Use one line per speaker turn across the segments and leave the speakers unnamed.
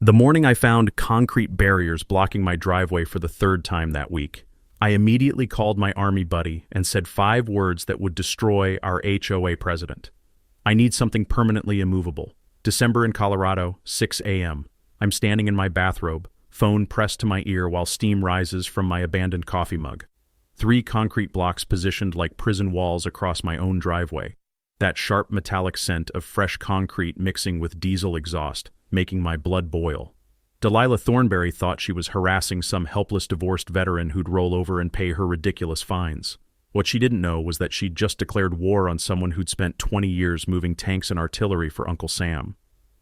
The morning I found concrete barriers blocking my driveway for the third time that week, I immediately called my army buddy and said 5 words that would destroy our HOA president. I need something permanently immovable. December in Colorado, 6 a.m. I'm standing in my bathrobe, phone pressed to my ear while steam rises from my abandoned coffee mug. 3 concrete blocks positioned like prison walls across my own driveway. That sharp metallic scent of fresh concrete mixing with diesel exhaust, making my blood boil. Delilah Thornberry thought she was harassing some helpless divorced veteran who'd roll over and pay her ridiculous fines. What she didn't know was that she'd just declared war on someone who'd spent 20 years moving tanks and artillery for Uncle Sam.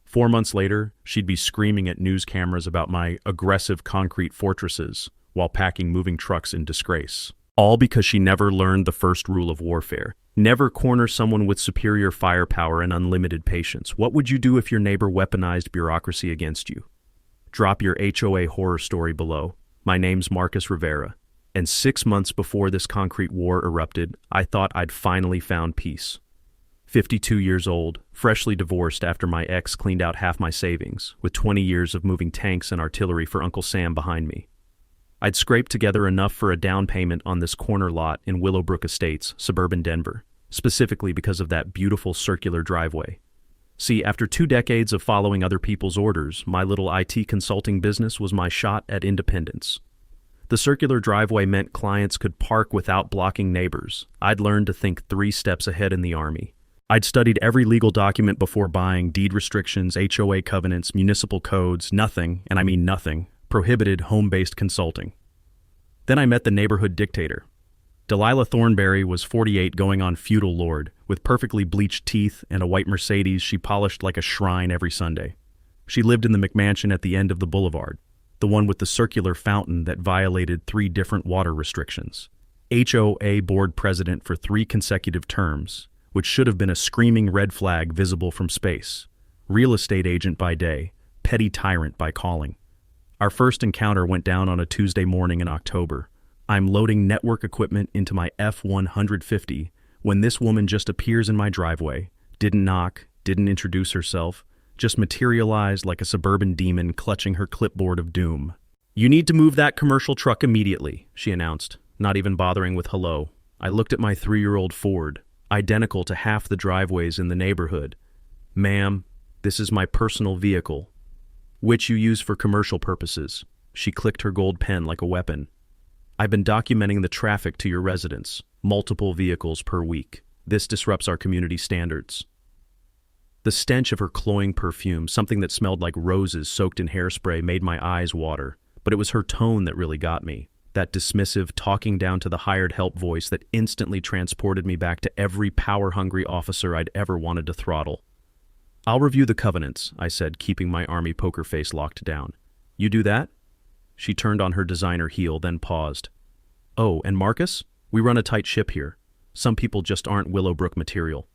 4 months later, she'd be screaming at news cameras about my aggressive concrete fortresses while packing moving trucks in disgrace. All because she never learned the first rule of warfare. Never corner someone with superior firepower and unlimited patience. What would you do if your neighbor weaponized bureaucracy against you? Drop your HOA horror story below. My name's Marcus Rivera, and 6 months before this concrete war erupted, I thought I'd finally found peace. 52 years old, freshly divorced after my ex cleaned out half my savings, with 20 years of moving tanks and artillery for Uncle Sam behind me. I'd scraped together enough for a down payment on this corner lot in Willowbrook Estates, suburban Denver, specifically because of that beautiful circular driveway. See, after 2 decades of following other people's orders, my little IT consulting business was my shot at independence. The circular driveway meant clients could park without blocking neighbors. I'd learned to think 3 steps ahead in the Army. I'd studied every legal document before buying, deed restrictions, HOA covenants, municipal codes, nothing, and I mean nothing, prohibited home-based consulting. Then I met the neighborhood dictator. Delilah Thornberry was 48 going on feudal lord, with perfectly bleached teeth and a white Mercedes she polished like a shrine every Sunday. She lived in the McMansion at the end of the boulevard, the one with the circular fountain that violated 3 different water restrictions. HOA board president for 3 consecutive terms, which should have been a screaming red flag visible from space. Real estate agent by day, petty tyrant by calling. Our first encounter went down on a Tuesday morning in October. I'm loading network equipment into my F-150 when this woman just appears in my driveway, didn't knock, didn't introduce herself, just materialized like a suburban demon clutching her clipboard of doom. "You need to move that commercial truck immediately," she announced, not even bothering with hello. I looked at my 3-year-old Ford, identical to half the driveways in the neighborhood. "Ma'am, this is my personal vehicle, which you use for commercial purposes." She clicked her gold pen like a weapon. "I've been documenting the traffic to your residence, multiple vehicles per week. This disrupts our community standards." The stench of her cloying perfume, something that smelled like roses soaked in hairspray, made my eyes water, but it was her tone that really got me. That dismissive, talking down to the hired help voice that instantly transported me back to every power-hungry officer I'd ever wanted to throttle. "I'll review the covenants," I said, keeping my army poker face locked down. "You do that?" She turned on her designer heel, then paused. "Oh, and Marcus? We run a tight ship here. Some people just aren't Willowbrook material."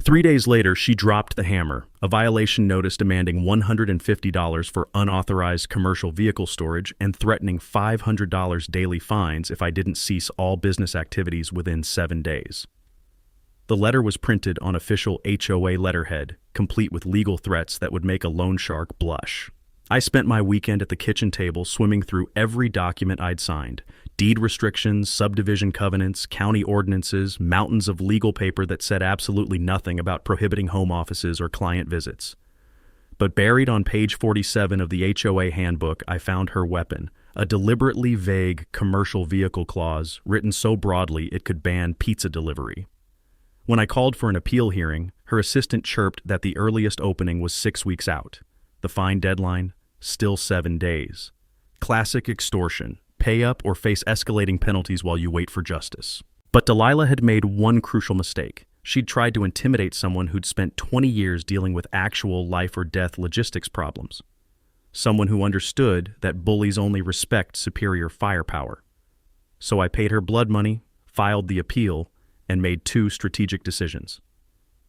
3 days later, she dropped the hammer, a violation notice demanding $150 for unauthorized commercial vehicle storage and threatening $500 daily fines if I didn't cease all business activities within 7 days. The letter was printed on official HOA letterhead, complete with legal threats that would make a loan shark blush. I spent my weekend at the kitchen table swimming through every document I'd signed. Deed restrictions, subdivision covenants, county ordinances, mountains of legal paper that said absolutely nothing about prohibiting home offices or client visits. But buried on page 47 of the HOA handbook, I found her weapon, a deliberately vague commercial vehicle clause written so broadly it could ban pizza delivery. When I called for an appeal hearing, her assistant chirped that the earliest opening was 6 weeks out. The fine deadline, still 7 days. Classic extortion. Pay up or face escalating penalties while you wait for justice. But Delilah had made one crucial mistake. She'd tried to intimidate someone who'd spent 20 years dealing with actual life or death logistics problems. Someone who understood that bullies only respect superior firepower. So I paid her blood money, filed the appeal, and made 2 strategic decisions.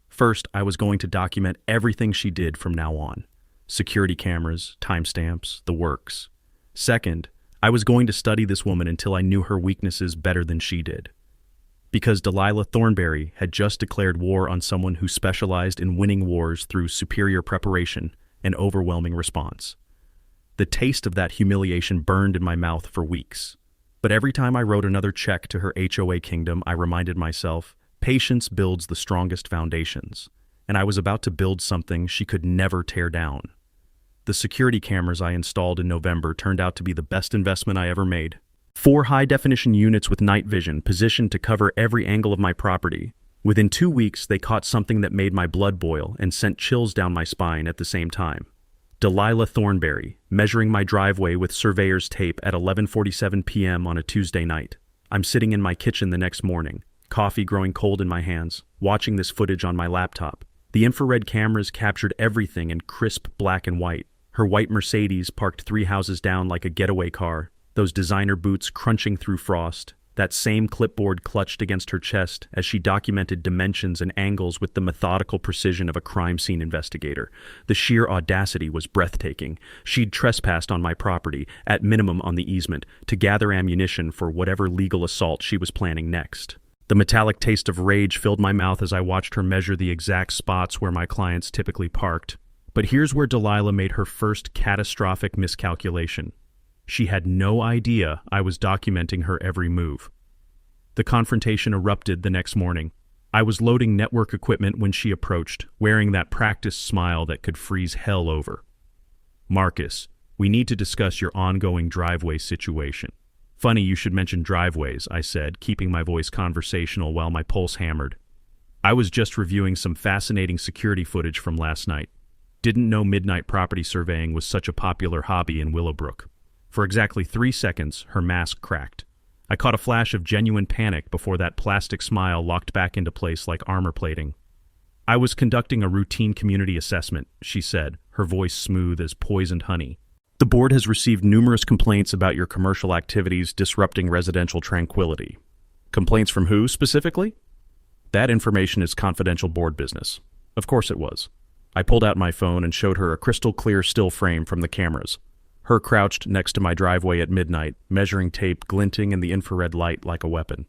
First, I was going to document everything she did from now on. Security cameras, timestamps, the works. Second, I was going to study this woman until I knew her weaknesses better than she did. Because Delilah Thornberry had just declared war on someone who specialized in winning wars through superior preparation and overwhelming response. The taste of that humiliation burned in my mouth for weeks. But every time I wrote another check to her HOA kingdom, I reminded myself, patience builds the strongest foundations, and I was about to build something she could never tear down. The security cameras I installed in November turned out to be the best investment I ever made. 4 high-definition units with night vision positioned to cover every angle of my property. Within 2 weeks, they caught something that made my blood boil and sent chills down my spine at the same time. Delilah Thornberry, measuring my driveway with surveyor's tape at 11:47 p.m. on a Tuesday night. I'm sitting in my kitchen the next morning, coffee growing cold in my hands, watching this footage on my laptop. The infrared cameras captured everything in crisp black and white. Her white Mercedes parked 3 houses down like a getaway car, those designer boots crunching through frost, that same clipboard clutched against her chest as she documented dimensions and angles with the methodical precision of a crime scene investigator. The sheer audacity was breathtaking. She'd trespassed on my property, at minimum on the easement, to gather ammunition for whatever legal assault she was planning next. The metallic taste of rage filled my mouth as I watched her measure the exact spots where my clients typically parked. But here's where Delilah made her first catastrophic miscalculation. She had no idea I was documenting her every move. The confrontation erupted the next morning. I was loading network equipment when she approached, wearing that practiced smile that could freeze hell over. "Marcus, we need to discuss your ongoing driveway situation." "Funny you should mention driveways," I said, keeping my voice conversational while my pulse hammered. "I was just reviewing some fascinating security footage from last night. Didn't know midnight property surveying was such a popular hobby in Willowbrook." For exactly 3 seconds, her mask cracked. I caught a flash of genuine panic before that plastic smile locked back into place like armor plating. "I was conducting a routine community assessment," she said, her voice smooth as poisoned honey. "The board has received numerous complaints about your commercial activities disrupting residential tranquility." "Complaints from who, specifically?" "That information is confidential board business." Of course it was. I pulled out my phone and showed her a crystal-clear still frame from the cameras. Her crouched next to my driveway at midnight, measuring tape glinting in the infrared light like a weapon.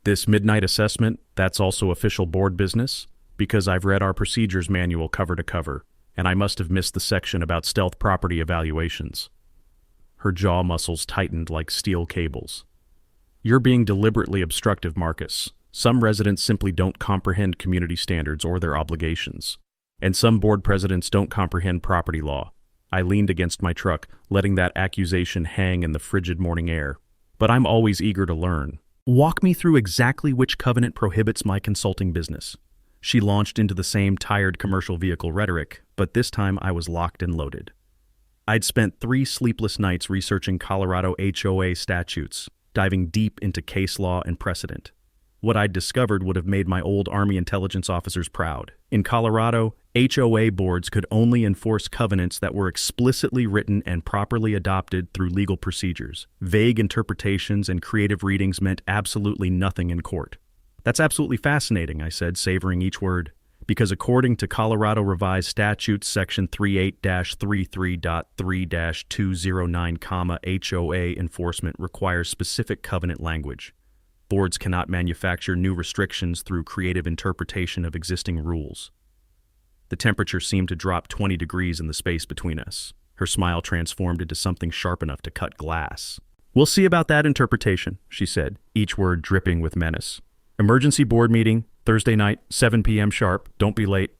"This midnight assessment, that's also official board business? Because I've read our procedures manual cover to cover, and I must have missed the section about stealth property evaluations." Her jaw muscles tightened like steel cables. "You're being deliberately obstructive, Marcus. Some residents simply don't comprehend community standards or their obligations. And some board presidents don't comprehend property law." I leaned against my truck, letting that accusation hang in the frigid morning air. "But I'm always eager to learn. Walk me through exactly which covenant prohibits my consulting business." She launched into the same tired commercial vehicle rhetoric, but this time I was locked and loaded. I'd spent 3 sleepless nights researching Colorado HOA statutes, diving deep into case law and precedent. What I'd discovered would have made my old Army intelligence officers proud. In Colorado, HOA boards could only enforce covenants that were explicitly written and properly adopted through legal procedures. Vague interpretations and creative readings meant absolutely nothing in court. "That's absolutely fascinating," I said, savoring each word. "Because according to Colorado Revised Statutes Section 38-33.3-209, HOA enforcement requires specific covenant language. Boards cannot manufacture new restrictions through creative interpretation of existing rules." The temperature seemed to drop 20 degrees in the space between us. Her smile transformed into something sharp enough to cut glass. "We'll see about that interpretation," she said, each word dripping with menace. "Emergency board meeting, Thursday night, 7 p.m. sharp. Don't be late."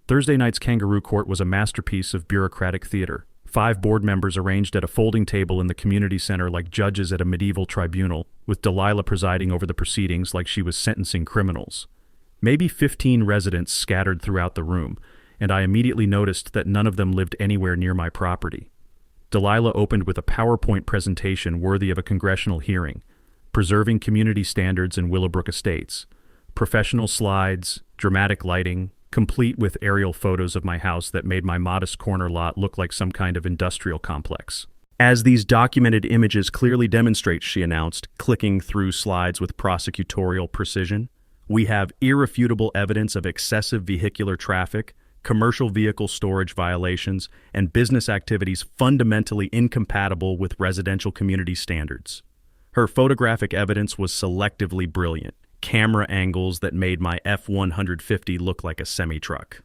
Thursday night's Kangaroo Court was a masterpiece of bureaucratic theater. 5 board members arranged at a folding table in the community center like judges at a medieval tribunal, with Delilah presiding over the proceedings like she was sentencing criminals. Maybe 15 residents scattered throughout the room, and I immediately noticed that none of them lived anywhere near my property. Delilah opened with a PowerPoint presentation worthy of a congressional hearing, preserving community standards in Willowbrook Estates. Professional slides, dramatic lighting, complete with aerial photos of my house that made my modest corner lot look like some kind of industrial complex. "As these documented images clearly demonstrate," she announced, clicking through slides with prosecutorial precision, "we have irrefutable evidence of excessive vehicular traffic, commercial vehicle storage violations, and business activities fundamentally incompatible with residential community standards." Her photographic evidence was selectively brilliant. Camera angles that made my F-150 look like a semi-truck.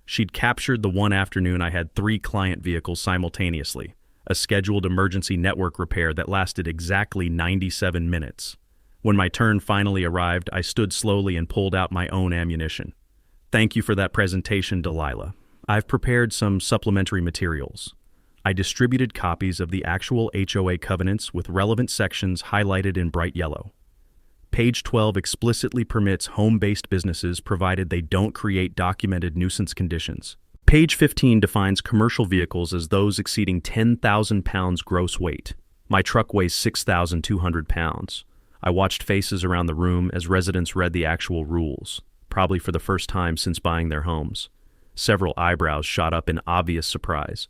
She'd captured the one afternoon I had 3 client vehicles simultaneously, a scheduled emergency network repair that lasted exactly 97 minutes. When my turn finally arrived, I stood slowly and pulled out my own ammunition. Thank you for that presentation, Delilah. I've prepared some supplementary materials. I distributed copies of the actual HOA covenants with relevant sections highlighted in bright yellow. Page 12 explicitly permits home-based businesses provided they don't create documented nuisance conditions. Page 15 defines commercial vehicles as those exceeding 10,000 pounds gross weight. My truck weighs 6,200 pounds. I watched faces around the room as residents read the actual rules, probably for the first time since buying their homes. Several eyebrows shot up in obvious surprise.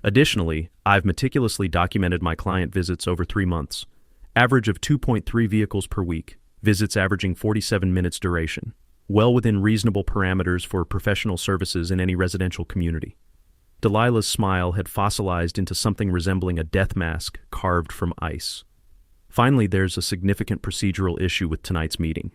Additionally, I've meticulously documented my client visits over 3 months. Average of 2.3 vehicles per week, visits averaging 47 minutes duration. Well within reasonable parameters for professional services in any residential community. Delilah's smile had fossilized into something resembling a death mask carved from ice. Finally, there's a significant procedural issue with tonight's meeting.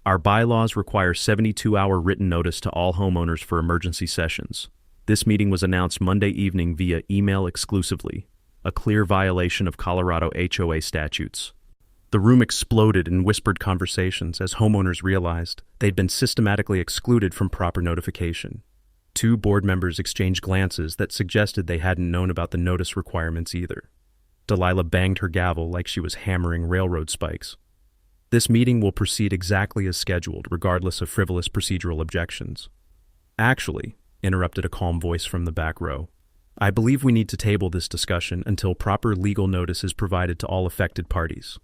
Our bylaws require 72-hour written notice to all homeowners for emergency sessions. This meeting was announced Monday evening via email exclusively, a clear violation of Colorado HOA statutes. The room exploded in whispered conversations as homeowners realized they'd been systematically excluded from proper notification. 2 board members exchanged glances that suggested they hadn't known about the notice requirements either. Delilah banged her gavel like she was hammering railroad spikes. This meeting will proceed exactly as scheduled, regardless of frivolous procedural objections. Actually, interrupted a calm voice from the back row, I believe we need to table this discussion until proper legal notice is provided to all affected parties.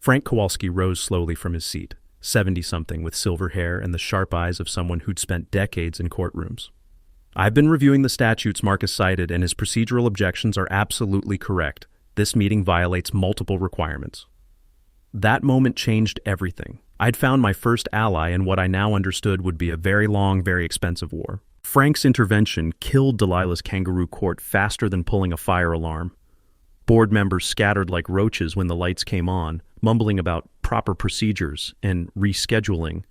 Frank Kowalski rose slowly from his seat, 70-something with silver hair and the sharp eyes of someone who'd spent decades in courtrooms. I've been reviewing the statutes Marcus cited, and his procedural objections are absolutely correct. This meeting violates multiple requirements. That moment changed everything. I'd found my first ally in what I now understood would be a very long, very expensive war. Frank's intervention killed Delilah's kangaroo court faster than pulling a fire alarm. Board members scattered like roaches when the lights came on, mumbling about proper procedures and rescheduling.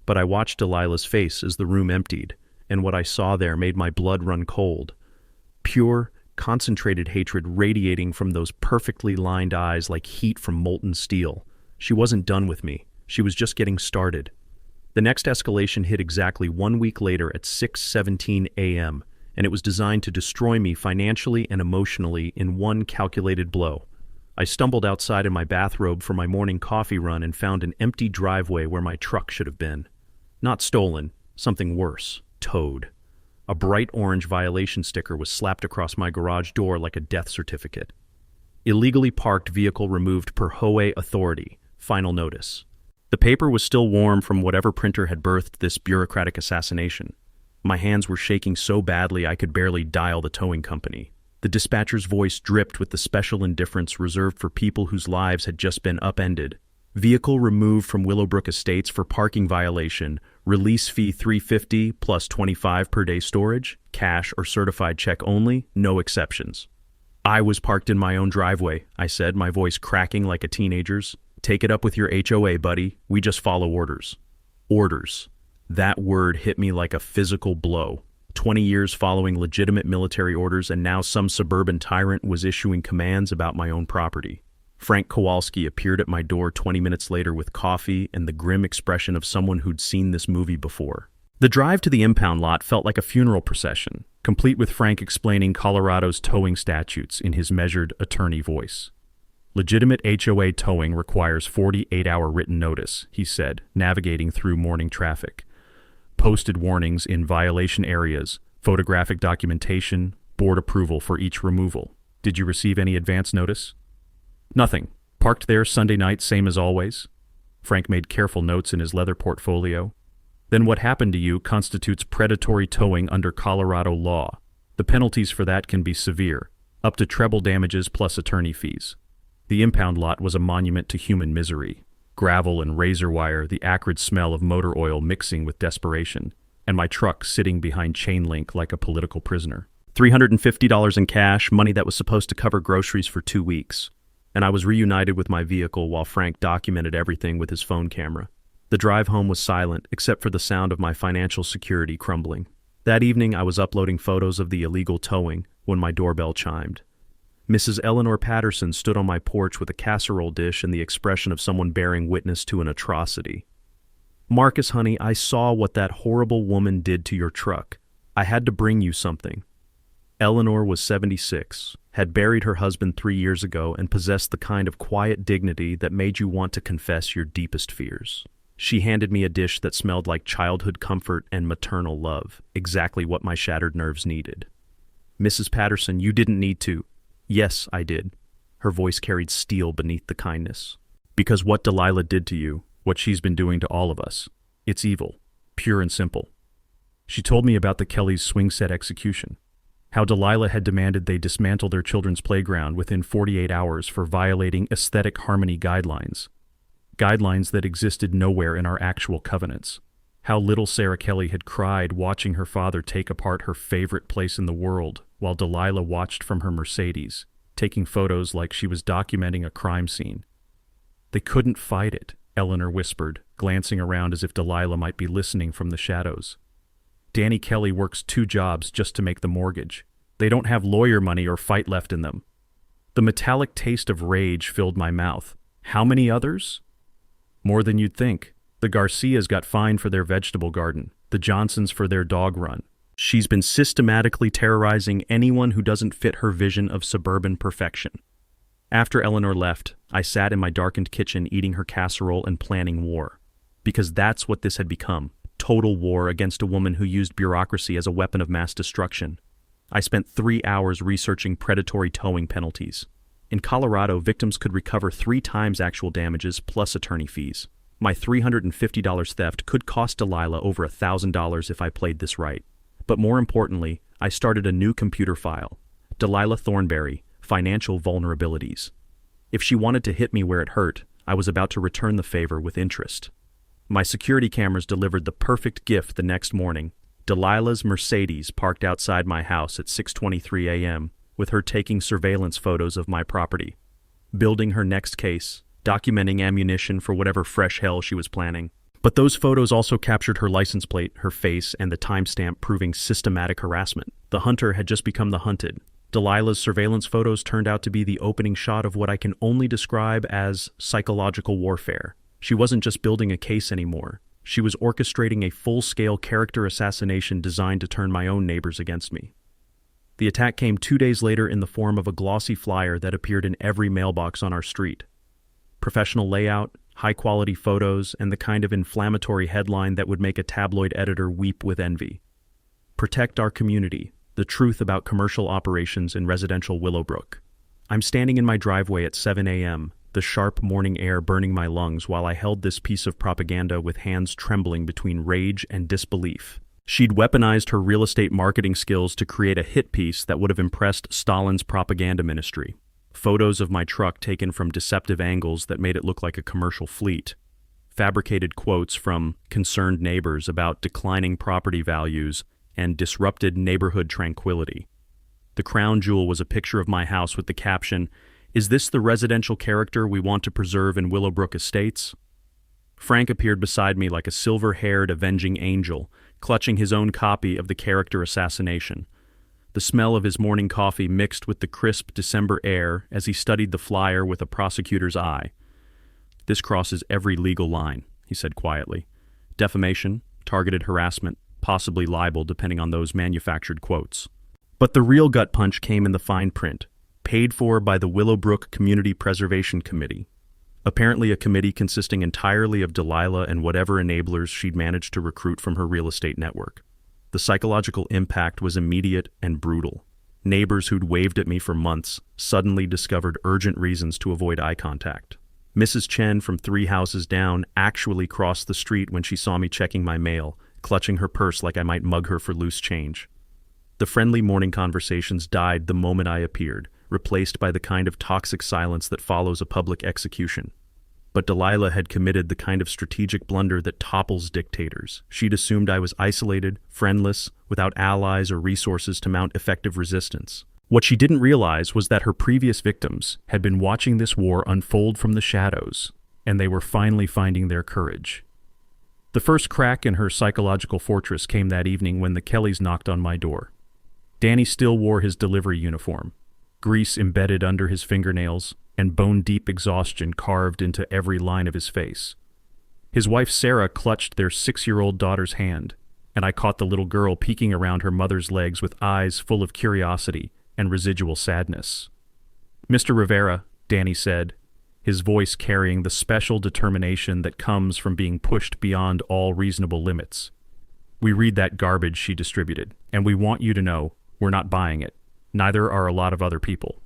But I watched Delilah's face as the room emptied, and what I saw there made my blood run cold. Pure, concentrated hatred radiating from those perfectly lined eyes like heat from molten steel. She wasn't done with me. She was just getting started. The next escalation hit exactly 1 week later at 6:17 a.m., and it was designed to destroy me financially and emotionally in one calculated blow. I stumbled outside in my bathrobe for my morning coffee run and found an empty driveway where my truck should have been. Not stolen, something worse, towed. A bright orange violation sticker was slapped across my garage door like a death certificate. Illegally parked vehicle removed per HOA authority. Final notice. The paper was still warm from whatever printer had birthed this bureaucratic assassination. My hands were shaking so badly I could barely dial the towing company. The dispatcher's voice dripped with the special indifference reserved for people whose lives had just been upended. Vehicle removed from Willowbrook Estates for parking violation. Release fee $350 plus $25 per day storage. Cash or certified check only. No exceptions. I was parked in my own driveway, I said, my voice cracking like a teenager's. Take it up with your HOA, buddy. We just follow orders. Orders. That word hit me like a physical blow. 20 years following legitimate military orders, and now some suburban tyrant was issuing commands about my own property. Frank Kowalski appeared at my door 20 minutes later with coffee and the grim expression of someone who'd seen this movie before. The drive to the impound lot felt like a funeral procession, complete with Frank explaining Colorado's towing statutes in his measured attorney voice. Legitimate HOA towing requires 48-hour written notice, he said, navigating through morning traffic. Posted warnings in violation areas, photographic documentation, board approval for each removal. Did you receive any advance notice? Nothing. Parked there Sunday night, same as always. Frank made careful notes in his leather portfolio. Then what happened to you constitutes predatory towing under Colorado law. The penalties for that can be severe, up to treble damages plus attorney fees. The impound lot was a monument to human misery. Gravel and razor wire, the acrid smell of motor oil mixing with desperation, and my truck sitting behind chain link like a political prisoner. $350 in cash, money that was supposed to cover groceries for 2 weeks. And I was reunited with my vehicle while Frank documented everything with his phone camera. The drive home was silent, except for the sound of my financial security crumbling. That evening, I was uploading photos of the illegal towing when my doorbell chimed. Mrs. Eleanor Patterson stood on my porch with a casserole dish and the expression of someone bearing witness to an atrocity. "Marcus, honey, I saw what that horrible woman did to your truck. I had to bring you something." Eleanor was 76, had buried her husband 3 years ago, and possessed the kind of quiet dignity that made you want to confess your deepest fears. She handed me a dish that smelled like childhood comfort and maternal love, exactly what my shattered nerves needed. "Mrs. Patterson, you didn't need to." "Yes, I did." Her voice carried steel beneath the kindness. "Because what Delilah did to you, what she's been doing to all of us, it's evil, pure and simple." She told me about the Kellys' swing set execution, how Delilah had demanded they dismantle their children's playground within 48 hours for violating aesthetic harmony guidelines that existed nowhere in our actual covenants. How little Sarah Kelly had cried watching her father take apart her favorite place in the world while Delilah watched from her Mercedes, taking photos like she was documenting a crime scene. "They couldn't fight it," Eleanor whispered, glancing around as if Delilah might be listening from the shadows. "Danny Kelly works 2 jobs just to make the mortgage. They don't have lawyer money or fight left in them." The metallic taste of rage filled my mouth. How many others? More than you'd think. The Garcias got fined for their vegetable garden, the Johnsons for their dog run. She's been systematically terrorizing anyone who doesn't fit her vision of suburban perfection. After Eleanor left, I sat in my darkened kitchen eating her casserole and planning war. Because that's what this had become. Total war against a woman who used bureaucracy as a weapon of mass destruction. I spent 3 hours researching predatory towing penalties. In Colorado, victims could recover 3 times actual damages plus attorney fees. My $350 theft could cost Delilah over $1,000 if I played this right. But more importantly, I started a new computer file. Delilah Thornberry, Financial Vulnerabilities. If she wanted to hit me where it hurt, I was about to return the favor with interest. My security cameras delivered the perfect gift the next morning. Delilah's Mercedes parked outside my house at 6:23 a.m., with her taking surveillance photos of my property, building her next case, documenting ammunition for whatever fresh hell she was planning. But those photos also captured her license plate, her face, and the timestamp proving systematic harassment. The hunter had just become the hunted. Delilah's surveillance photos turned out to be the opening shot of what I can only describe as psychological warfare. She wasn't just building a case anymore. She was orchestrating a full-scale character assassination designed to turn my own neighbors against me. The attack came 2 days later in the form of a glossy flyer that appeared in every mailbox on our street. Professional layout, high-quality photos, and the kind of inflammatory headline that would make a tabloid editor weep with envy. "Protect our community. The truth about commercial operations in residential Willowbrook." I'm standing in my driveway at 7 a.m., the sharp morning air burning my lungs while I held this piece of propaganda with hands trembling between rage and disbelief. She'd weaponized her real estate marketing skills to create a hit piece that would have impressed Stalin's propaganda ministry. Photos of my truck taken from deceptive angles that made it look like a commercial fleet. Fabricated quotes from concerned neighbors about declining property values and disrupted neighborhood tranquility. The crown jewel was a picture of my house with the caption, "Is this the residential character we want to preserve in Willowbrook Estates?" Frank appeared beside me like a silver-haired avenging angel, clutching his own copy of the character assassination. The smell of his morning coffee mixed with the crisp December air as he studied the flyer with a prosecutor's eye. "This crosses every legal line," he said quietly. "Defamation, targeted harassment, possibly libel depending on those manufactured quotes." But the real gut punch came in the fine print, paid for by the Willowbrook Community Preservation Committee. Apparently a committee consisting entirely of Delilah and whatever enablers she'd managed to recruit from her real estate network. The psychological impact was immediate and brutal. Neighbors who'd waved at me for months suddenly discovered urgent reasons to avoid eye contact. Mrs. Chen from 3 houses down actually crossed the street when she saw me checking my mail, clutching her purse like I might mug her for loose change. The friendly morning conversations died the moment I appeared, replaced by the kind of toxic silence that follows a public execution. But Delilah had committed the kind of strategic blunder that topples dictators. She'd assumed I was isolated, friendless, without allies or resources to mount effective resistance. What she didn't realize was that her previous victims had been watching this war unfold from the shadows, and they were finally finding their courage. The first crack in her psychological fortress came that evening when the Kellys knocked on my door. Danny still wore his delivery uniform. grease embedded under his fingernails, and bone-deep exhaustion carved into every line of his face. His wife Sarah clutched their 6-year-old daughter's hand, and I caught the little girl peeking around her mother's legs with eyes full of curiosity and residual sadness. "Mr. Rivera," Danny said, his voice carrying the special determination that comes from being pushed beyond all reasonable limits. "We read that garbage she distributed, and we want you to know we're not buying it. Neither are a lot of other people."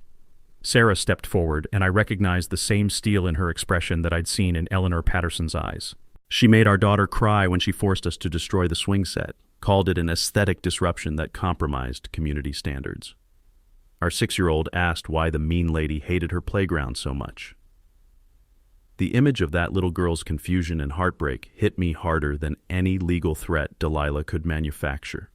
Sarah stepped forward, and I recognized the same steel in her expression that I'd seen in Eleanor Patterson's eyes. "She made our daughter cry when she forced us to destroy the swing set, called it an aesthetic disruption that compromised community standards. Our 6-year-old asked why the mean lady hated her playground so much." The image of that little girl's confusion and heartbreak hit me harder than any legal threat Delilah could manufacture.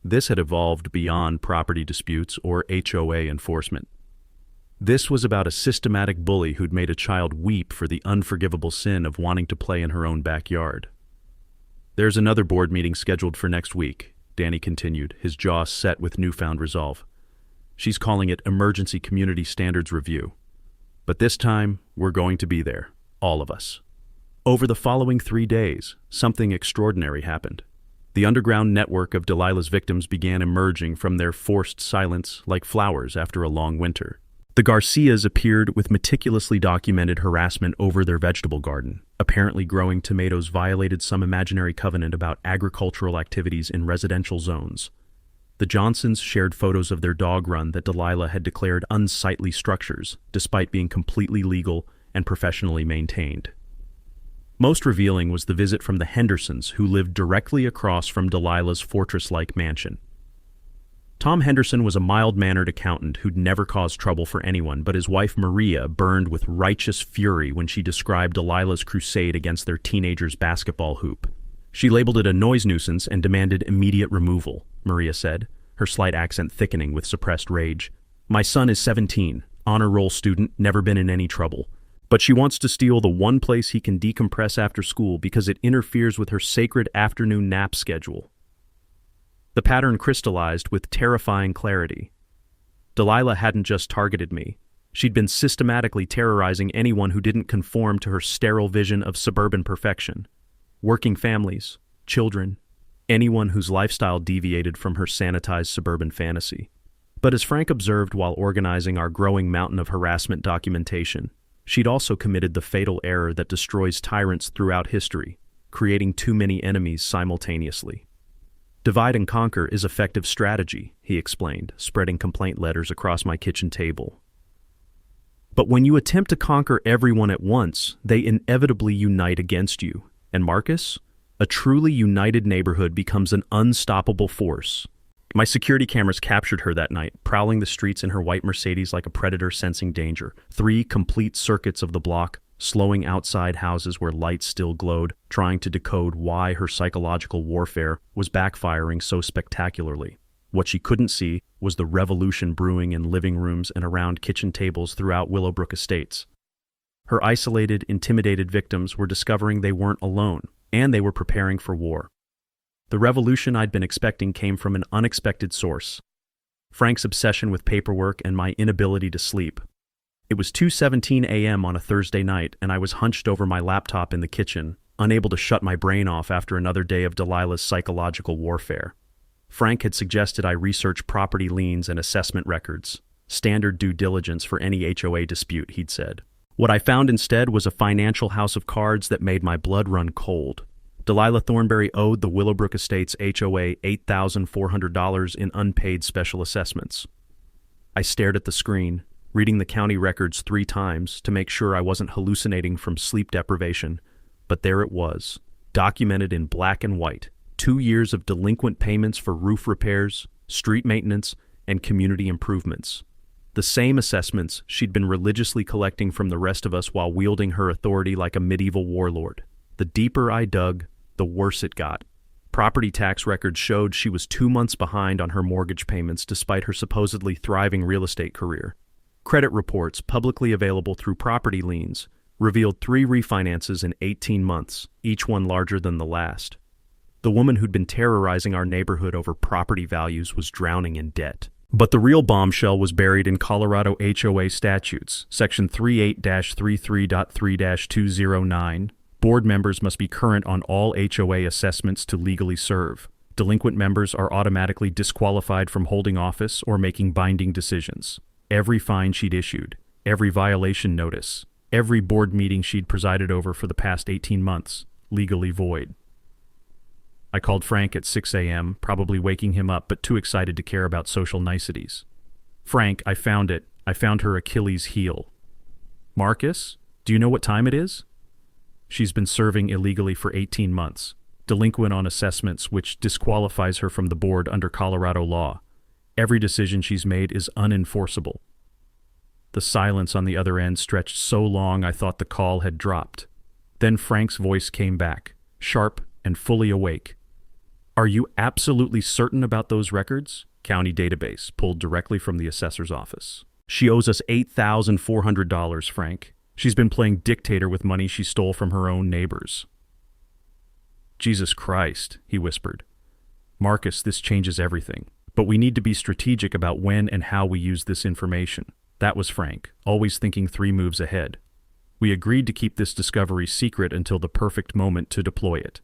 This had evolved beyond property disputes or HOA enforcement. This was about a systematic bully who'd made a child weep for the unforgivable sin of wanting to play in her own backyard. "There's another board meeting scheduled for next week," Danny continued, his jaw set with newfound resolve. "She's calling it Emergency Community Standards Review. But this time, we're going to be there, all of us." Over the following 3 days, something extraordinary happened. The underground network of Delilah's victims began emerging from their forced silence like flowers after a long winter. The Garcias appeared with meticulously documented harassment over their vegetable garden. Apparently growing tomatoes violated some imaginary covenant about agricultural activities in residential zones. The Johnsons shared photos of their dog run that Delilah had declared unsightly structures, despite being completely legal and professionally maintained. Most revealing was the visit from the Hendersons, who lived directly across from Delilah's fortress-like mansion. Tom Henderson was a mild-mannered accountant who'd never caused trouble for anyone, but his wife Maria burned with righteous fury when she described Delilah's crusade against their teenager's basketball hoop. "She labeled it a noise nuisance and demanded immediate removal," Maria said, her slight accent thickening with suppressed rage. "My son is 17, honor roll student, never been in any trouble. But she wants to steal the one place he can decompress after school because it interferes with her sacred afternoon nap schedule." The pattern crystallized with terrifying clarity. Delilah hadn't just targeted me. She'd been systematically terrorizing anyone who didn't conform to her sterile vision of suburban perfection. Working families, children, anyone whose lifestyle deviated from her sanitized suburban fantasy. But as Frank observed while organizing our growing mountain of harassment documentation, she'd also committed the fatal error that destroys tyrants throughout history, creating too many enemies simultaneously. "Divide and conquer is effective strategy," he explained, spreading complaint letters across my kitchen table. "But when you attempt to conquer everyone at once, they inevitably unite against you. And Marcus, a truly united neighborhood becomes an unstoppable force." My security cameras captured her that night, prowling the streets in her white Mercedes like a predator sensing danger. 3 complete circuits of the block, slowing outside houses where lights still glowed, trying to decode why her psychological warfare was backfiring so spectacularly. What she couldn't see was the revolution brewing in living rooms and around kitchen tables throughout Willowbrook Estates. Her isolated, intimidated victims were discovering they weren't alone, and they were preparing for war. The revolution I'd been expecting came from an unexpected source: Frank's obsession with paperwork and my inability to sleep. It was 2:17 a.m. on a Thursday night, and I was hunched over my laptop in the kitchen, unable to shut my brain off after another day of Delilah's psychological warfare. Frank had suggested I research property liens and assessment records, standard due diligence for any HOA dispute, he'd said. What I found instead was a financial house of cards that made my blood run cold. Delilah Thornberry owed the Willowbrook Estates HOA $8,400 in unpaid special assessments. I stared at the screen, reading the county records 3 times to make sure I wasn't hallucinating from sleep deprivation, but there it was, documented in black and white: 2 years of delinquent payments for roof repairs, street maintenance, and community improvements. The same assessments she'd been religiously collecting from the rest of us while wielding her authority like a medieval warlord. The deeper I dug, the worse it got. Property tax records showed she was 2 months behind on her mortgage payments despite her supposedly thriving real estate career. Credit reports, publicly available through property liens, revealed 3 refinances in 18 months, each one larger than the last. The woman who'd been terrorizing our neighborhood over property values was drowning in debt. But the real bombshell was buried in Colorado HOA statutes, Section 38-33.3-209. Board members must be current on all HOA assessments to legally serve. Delinquent members are automatically disqualified from holding office or making binding decisions. Every fine she'd issued, every violation notice, every board meeting she'd presided over for the past 18 months, legally void. I called Frank at 6 a.m., probably waking him up, but too excited to care about social niceties. Frank, I found it. I found her Achilles heel. Marcus, do you know what time it is? She's been serving illegally for 18 months, delinquent on assessments, which disqualifies her from the board under Colorado law. Every decision she's made is unenforceable. The silence on the other end stretched so long I thought the call had dropped. Then Frank's voice came back, sharp and fully awake. Are you absolutely certain about those records? County database, pulled directly from the assessor's office. She owes us $8,400, Frank. She's been playing dictator with money she stole from her own neighbors. Jesus Christ, he whispered. Marcus, this changes everything. But we need to be strategic about when and how we use this information. That was Frank, always thinking 3 moves ahead. We agreed to keep this discovery secret until the perfect moment to deploy it.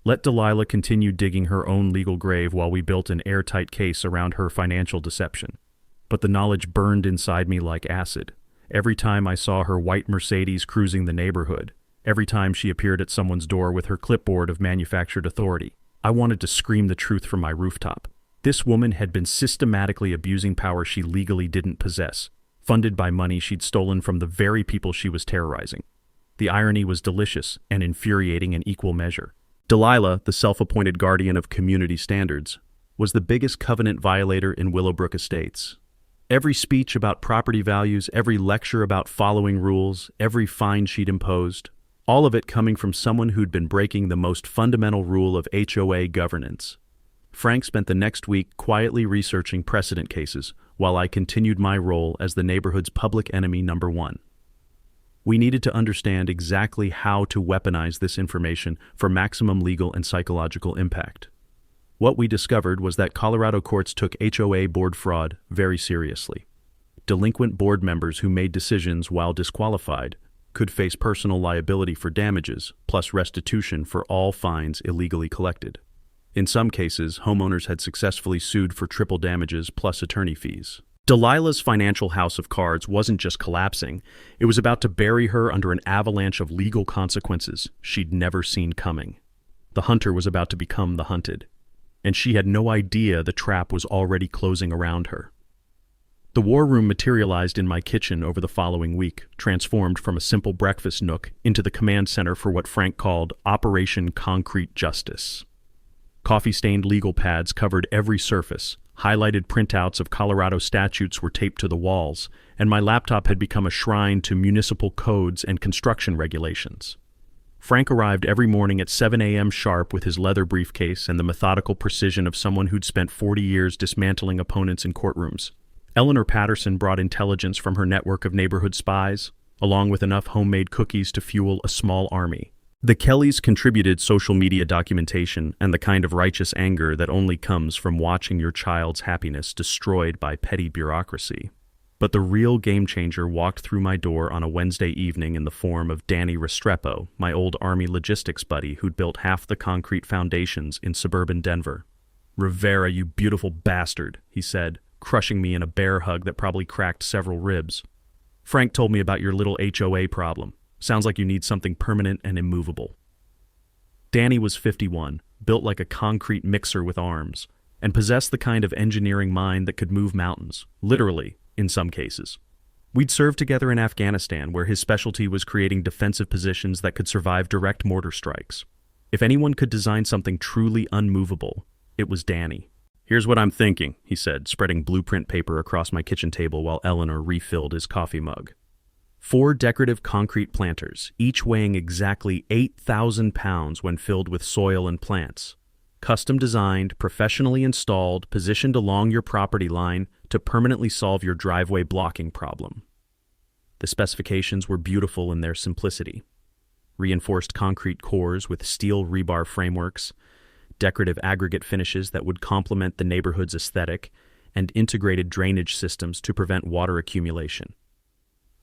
Let Delilah continue digging her own legal grave while we built an airtight case around her financial deception. But the knowledge burned inside me like acid. Every time I saw her white Mercedes cruising the neighborhood, every time she appeared at someone's door with her clipboard of manufactured authority, I wanted to scream the truth from my rooftop. This woman had been systematically abusing power she legally didn't possess, funded by money she'd stolen from the very people she was terrorizing. The irony was delicious and infuriating in equal measure. Delilah, the self-appointed guardian of community standards, was the biggest covenant violator in Willowbrook Estates. Every speech about property values, every lecture about following rules, every fine she'd imposed, all of it coming from someone who'd been breaking the most fundamental rule of HOA governance. Frank spent the next week quietly researching precedent cases while I continued my role as the neighborhood's public enemy number 1. We needed to understand exactly how to weaponize this information for maximum legal and psychological impact. What we discovered was that Colorado courts took HOA board fraud very seriously. Delinquent board members who made decisions while disqualified could face personal liability for damages, plus restitution for all fines illegally collected. In some cases, homeowners had successfully sued for triple damages plus attorney fees. Delilah's financial house of cards wasn't just collapsing, it was about to bury her under an avalanche of legal consequences she'd never seen coming. The hunter was about to become the hunted, and she had no idea the trap was already closing around her. The war room materialized in my kitchen over the following week, transformed from a simple breakfast nook into the command center for what Frank called Operation Concrete Justice. Coffee-stained legal pads covered every surface, highlighted printouts of Colorado statutes were taped to the walls, and my laptop had become a shrine to municipal codes and construction regulations. Frank arrived every morning at 7 a.m. sharp with his leather briefcase and the methodical precision of someone who'd spent 40 years dismantling opponents in courtrooms. Eleanor Patterson brought intelligence from her network of neighborhood spies, along with enough homemade cookies to fuel a small army. The Kellys contributed social media documentation and the kind of righteous anger that only comes from watching your child's happiness destroyed by petty bureaucracy. But the real game-changer walked through my door on a Wednesday evening in the form of Danny Restrepo, my old Army logistics buddy who'd built half the concrete foundations in suburban Denver. "Rivera, you beautiful bastard," he said, crushing me in a bear hug that probably cracked several ribs. "Frank told me about your little HOA problem. Sounds like you need something permanent and immovable." Danny was 51, built like a concrete mixer with arms, and possessed the kind of engineering mind that could move mountains, literally, in some cases. We'd served together in Afghanistan, where his specialty was creating defensive positions that could survive direct mortar strikes. If anyone could design something truly unmovable, it was Danny. "Here's what I'm thinking," he said, spreading blueprint paper across my kitchen table while Eleanor refilled his coffee mug. 4 decorative concrete planters, each weighing exactly 8,000 pounds when filled with soil and plants. Custom designed, professionally installed, positioned along your property line to permanently solve your driveway blocking problem. The specifications were beautiful in their simplicity. Reinforced concrete cores with steel rebar frameworks, decorative aggregate finishes that would complement the neighborhood's aesthetic, and integrated drainage systems to prevent water accumulation.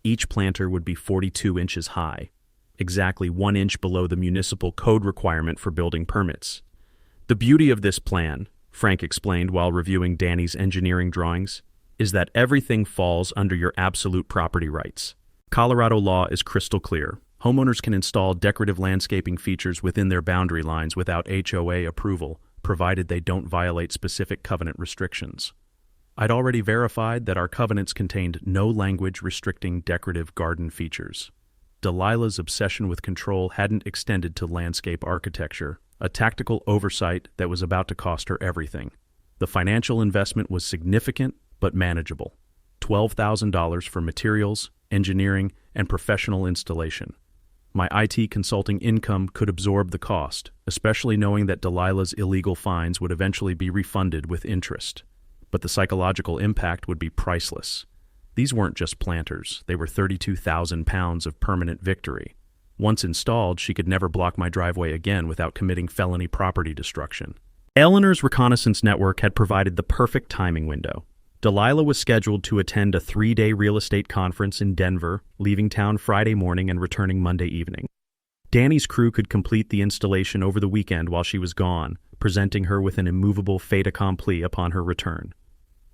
Each planter would be 42 inches high, exactly 1 inch below the municipal code requirement for building permits. The beauty of this plan, Frank explained while reviewing Danny's engineering drawings, is that everything falls under your absolute property rights. Colorado law is crystal clear. Homeowners can install decorative landscaping features within their boundary lines without HOA approval, provided they don't violate specific covenant restrictions. I'd already verified that our covenants contained no language restricting decorative garden features. Delilah's obsession with control hadn't extended to landscape architecture, a tactical oversight that was about to cost her everything. The financial investment was significant but manageable. $12,000 for materials, engineering, and professional installation. My IT consulting income could absorb the cost, especially knowing that Delilah's illegal fines would eventually be refunded with interest. But the psychological impact would be priceless. These weren't just planters, they were 32,000 pounds of permanent victory. Once installed, she could never block my driveway again without committing felony property destruction. Eleanor's reconnaissance network had provided the perfect timing window. Delilah was scheduled to attend a 3-day real estate conference in Denver, leaving town Friday morning and returning Monday evening. Danny's crew could complete the installation over the weekend while she was gone, presenting her with an immovable fait accompli upon her return.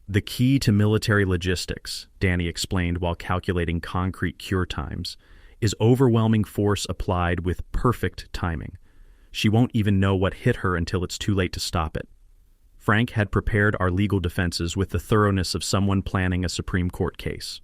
The key to military logistics, Danny explained while calculating concrete cure times, is overwhelming force applied with perfect timing. She won't even know what hit her until it's too late to stop it. Frank had prepared our legal defenses with the thoroughness of someone planning a Supreme Court case.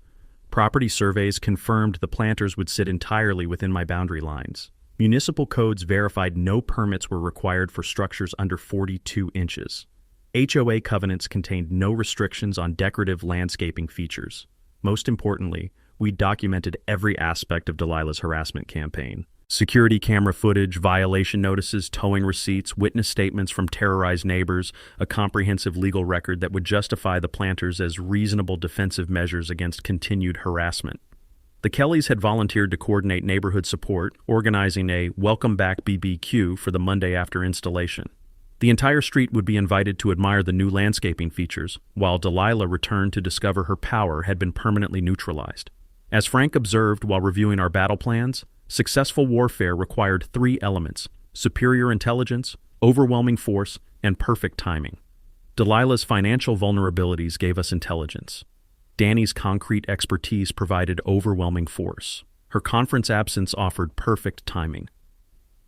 Property surveys confirmed the planters would sit entirely within my boundary lines. Municipal codes verified no permits were required for structures under 42 inches. HOA covenants contained no restrictions on decorative landscaping features. Most importantly, we documented every aspect of Delilah's harassment campaign. Security camera footage, violation notices, towing receipts, witness statements from terrorized neighbors, a comprehensive legal record that would justify the planters as reasonable defensive measures against continued harassment. The Kellys had volunteered to coordinate neighborhood support, organizing a Welcome Back BBQ for the Monday after installation. The entire street would be invited to admire the new landscaping features, while Delilah returned to discover her power had been permanently neutralized. As Frank observed while reviewing our battle plans, successful warfare required 3 elements: superior intelligence, overwhelming force, and perfect timing. Delilah's financial vulnerabilities gave us intelligence. Danny's concrete expertise provided overwhelming force. Her conference absence offered perfect timing.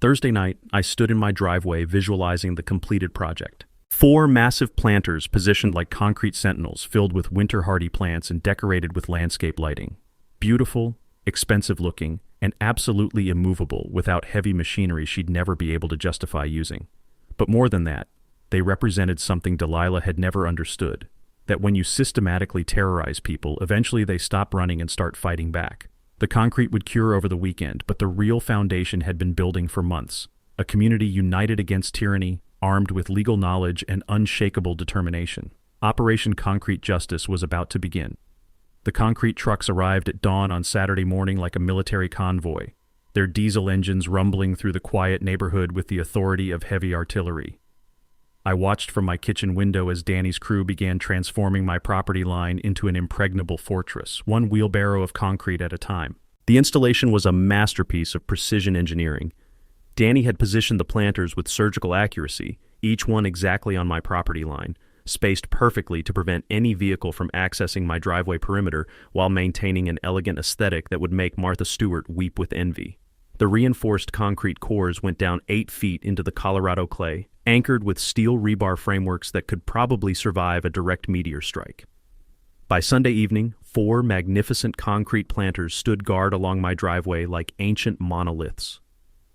Thursday night, I stood in my driveway visualizing the completed project. 4 massive planters positioned like concrete sentinels filled with winter-hardy plants and decorated with landscape lighting. Beautiful, expensive-looking, and absolutely immovable without heavy machinery she'd never be able to justify using. But more than that, they represented something Delilah had never understood, that when you systematically terrorize people, eventually they stop running and start fighting back. The concrete would cure over the weekend, but the real foundation had been building for months. A community united against tyranny, armed with legal knowledge and unshakable determination. Operation Concrete Justice was about to begin. The concrete trucks arrived at dawn on Saturday morning like a military convoy, their diesel engines rumbling through the quiet neighborhood with the authority of heavy artillery. I watched from my kitchen window as Danny's crew began transforming my property line into an impregnable fortress, one wheelbarrow of concrete at a time. The installation was a masterpiece of precision engineering. Danny had positioned the planters with surgical accuracy, each one exactly on my property line, spaced perfectly to prevent any vehicle from accessing my driveway perimeter while maintaining an elegant aesthetic that would make Martha Stewart weep with envy. The reinforced concrete cores went down 8 feet into the Colorado clay, anchored with steel rebar frameworks that could probably survive a direct meteor strike. By Sunday evening, 4 magnificent concrete planters stood guard along my driveway like ancient monoliths.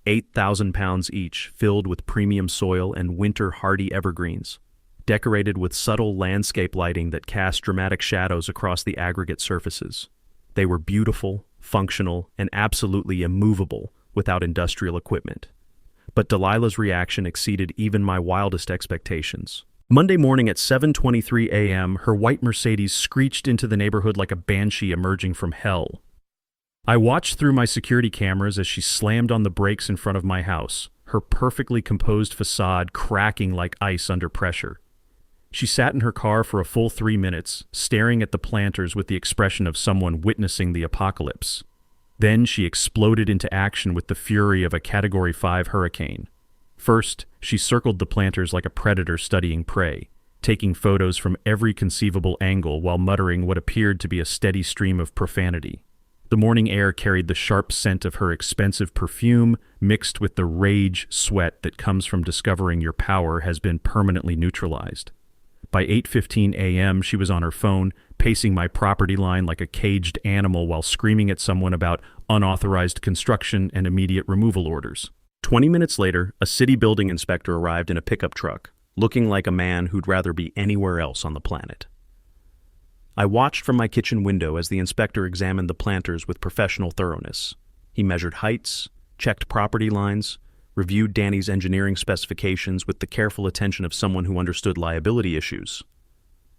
8,000 pounds each, filled with premium soil and winter-hardy evergreens, decorated with subtle landscape lighting that cast dramatic shadows across the aggregate surfaces. They were beautiful, functional, and absolutely immovable without industrial equipment. But Delilah's reaction exceeded even my wildest expectations. Monday morning at 7:23 a.m., her white Mercedes screeched into the neighborhood like a banshee emerging from hell. I watched through my security cameras as she slammed on the brakes in front of my house, her perfectly composed facade cracking like ice under pressure. She sat in her car for a full 3 minutes, staring at the planters with the expression of someone witnessing the apocalypse. Then she exploded into action with the fury of a Category 5 hurricane. First, she circled the planters like a predator studying prey, taking photos from every conceivable angle while muttering what appeared to be a steady stream of profanity. The morning air carried the sharp scent of her expensive perfume, mixed with the rage sweat that comes from discovering your power has been permanently neutralized. By 8:15 a.m., she was on her phone, pacing my property line like a caged animal while screaming at someone about unauthorized construction and immediate removal orders. 20 minutes later, a city building inspector arrived in a pickup truck, looking like a man who'd rather be anywhere else on the planet. I watched from my kitchen window as the inspector examined the planters with professional thoroughness. He measured heights, checked property lines, reviewed Danny's engineering specifications with the careful attention of someone who understood liability issues.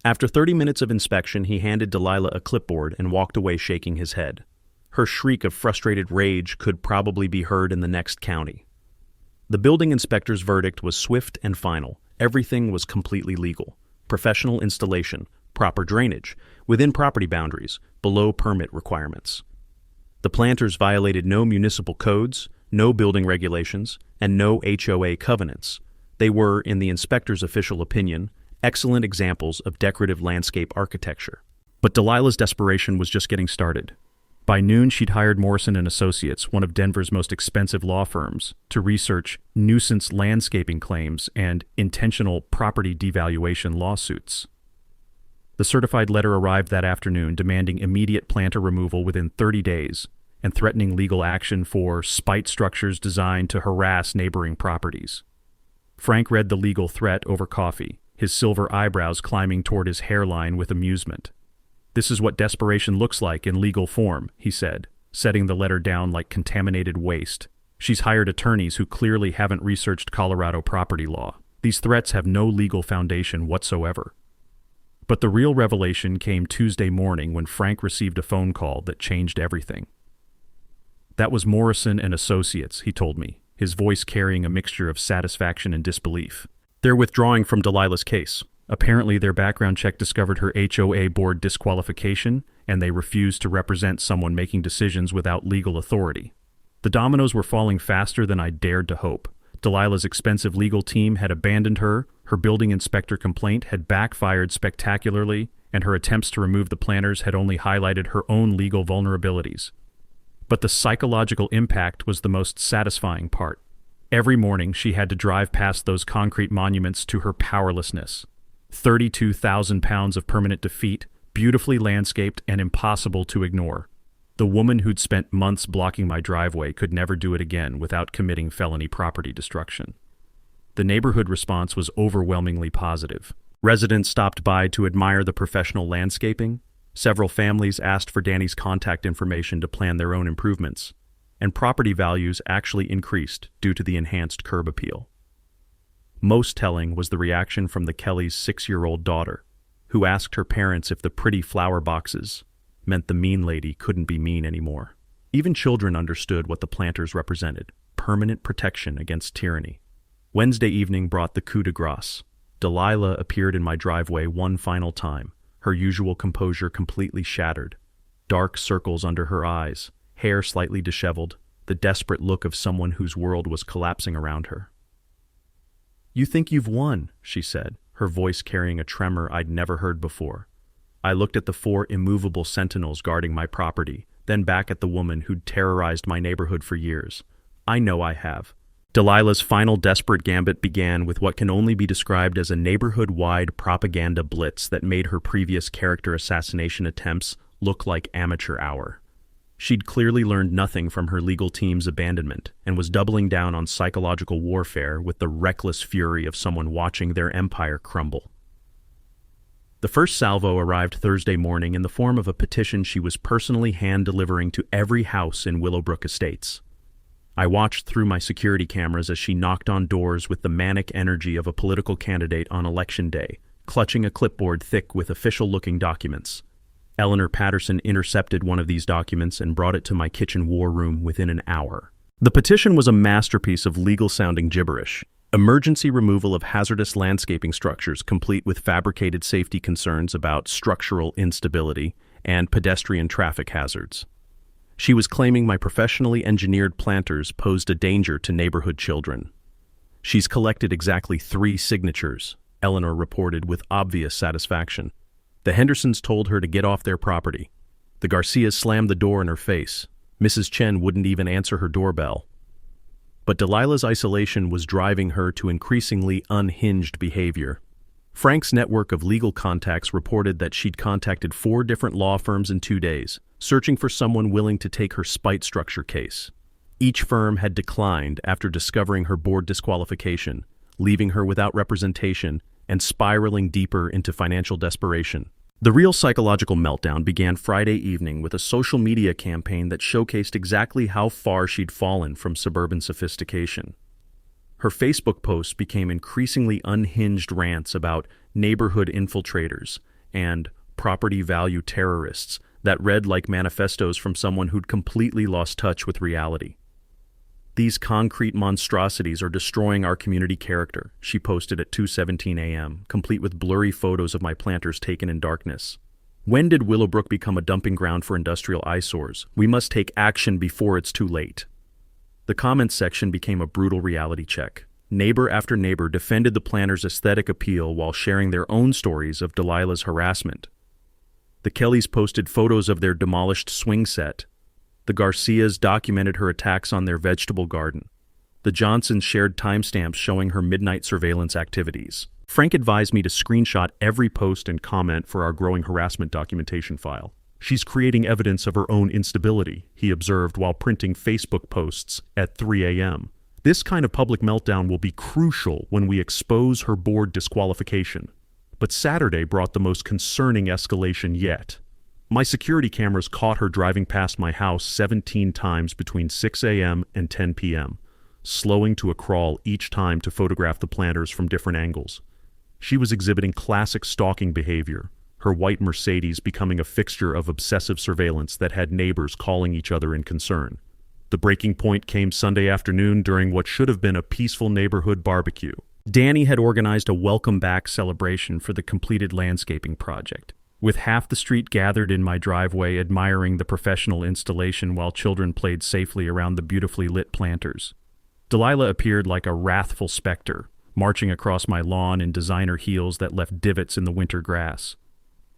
After 30 minutes of inspection, he handed Delilah a clipboard and walked away shaking his head. Her shriek of frustrated rage could probably be heard in the next county. The building inspector's verdict was swift and final. Everything was completely legal. Professional installation, proper drainage, within property boundaries, below permit requirements. The planters violated no municipal codes, no building regulations, and no HOA covenants. They were, in the inspector's official opinion, excellent examples of decorative landscape architecture. But Delilah's desperation was just getting started. By noon, she'd hired Morrison & Associates, one of Denver's most expensive law firms, to research nuisance landscaping claims and intentional property devaluation lawsuits. The certified letter arrived that afternoon demanding immediate planter removal within 30 days and threatening legal action for spite structures designed to harass neighboring properties. Frank read the legal threat over coffee, his silver eyebrows climbing toward his hairline with amusement. "This is what desperation looks like in legal form," he said, setting the letter down like contaminated waste. "She's hired attorneys who clearly haven't researched Colorado property law. These threats have no legal foundation whatsoever." But the real revelation came Tuesday morning when Frank received a phone call that changed everything. "That was Morrison and Associates," he told me, his voice carrying a mixture of satisfaction and disbelief. "They're withdrawing from Delilah's case. Apparently their background check discovered her HOA board disqualification, and they refused to represent someone making decisions without legal authority." The dominoes were falling faster than I dared to hope. Delilah's expensive legal team had abandoned her, her building inspector complaint had backfired spectacularly, and her attempts to remove the planters had only highlighted her own legal vulnerabilities. But the psychological impact was the most satisfying part. Every morning she had to drive past those concrete monuments to her powerlessness. 32,000 pounds of permanent defeat, beautifully landscaped and impossible to ignore. The woman who'd spent months blocking my driveway could never do it again without committing felony property destruction. The neighborhood response was overwhelmingly positive. Residents stopped by to admire the professional landscaping. Several families asked for Danny's contact information to plan their own improvements, and property values actually increased due to the enhanced curb appeal. Most telling was the reaction from the Kellys' 6-year-old daughter, who asked her parents if the pretty flower boxes meant the mean lady couldn't be mean anymore. Even children understood what the planters represented: permanent protection against tyranny. Wednesday evening brought the coup de grace. Delilah appeared in my driveway one final time, her usual composure completely shattered. Dark circles under her eyes, hair slightly disheveled, the desperate look of someone whose world was collapsing around her. "You think you've won," she said, her voice carrying a tremor I'd never heard before. I looked at the 4 immovable sentinels guarding my property, then back at the woman who'd terrorized my neighborhood for years. "I know I have." Delilah's final desperate gambit began with what can only be described as a neighborhood-wide propaganda blitz that made her previous character assassination attempts look like amateur hour. She'd clearly learned nothing from her legal team's abandonment and was doubling down on psychological warfare with the reckless fury of someone watching their empire crumble. The first salvo arrived Thursday morning in the form of a petition she was personally hand-delivering to every house in Willowbrook Estates. I watched through my security cameras as she knocked on doors with the manic energy of a political candidate on election day, clutching a clipboard thick with official-looking documents. Eleanor Patterson intercepted one of these documents and brought it to my kitchen war room within an hour. The petition was a masterpiece of legal-sounding gibberish. Emergency removal of hazardous landscaping structures complete with fabricated safety concerns about structural instability and pedestrian traffic hazards. She was claiming my professionally engineered planters posed a danger to neighborhood children. She's collected exactly 3 signatures, Eleanor reported with obvious satisfaction. The Hendersons told her to get off their property. The Garcias slammed the door in her face. Mrs. Chen wouldn't even answer her doorbell. But Delilah's isolation was driving her to increasingly unhinged behavior. Frank's network of legal contacts reported that she'd contacted 4 different law firms in 2 days, searching for someone willing to take her spite structure case. Each firm had declined after discovering her board disqualification, leaving her without representation and spiraling deeper into financial desperation. The real psychological meltdown began Friday evening with a social media campaign that showcased exactly how far she'd fallen from suburban sophistication. Her Facebook posts became increasingly unhinged rants about neighborhood infiltrators and property value terrorists that read like manifestos from someone who'd completely lost touch with reality. "These concrete monstrosities are destroying our community character," she posted at 2:17 a.m., complete with blurry photos of my planters taken in darkness. "When did Willowbrook become a dumping ground for industrial eyesores? We must take action before it's too late." The comments section became a brutal reality check. Neighbor after neighbor defended the planters' aesthetic appeal while sharing their own stories of Delilah's harassment. The Kellys posted photos of their demolished swing set. The Garcias documented her attacks on their vegetable garden. The Johnsons shared timestamps showing her midnight surveillance activities. Frank advised me to screenshot every post and comment for our growing harassment documentation file. "She's creating evidence of her own instability," he observed while printing Facebook posts at 3 a.m. "This kind of public meltdown will be crucial when we expose her board disqualification." But Saturday brought the most concerning escalation yet. My security cameras caught her driving past my house 17 times between 6 a.m. and 10 p.m., slowing to a crawl each time to photograph the planters from different angles. She was exhibiting classic stalking behavior, her white Mercedes becoming a fixture of obsessive surveillance that had neighbors calling each other in concern. The breaking point came Sunday afternoon during what should have been a peaceful neighborhood barbecue. Danny had organized a welcome-back celebration for the completed landscaping project, with half the street gathered in my driveway admiring the professional installation while children played safely around the beautifully lit planters. Delilah appeared like a wrathful specter, marching across my lawn in designer heels that left divots in the winter grass.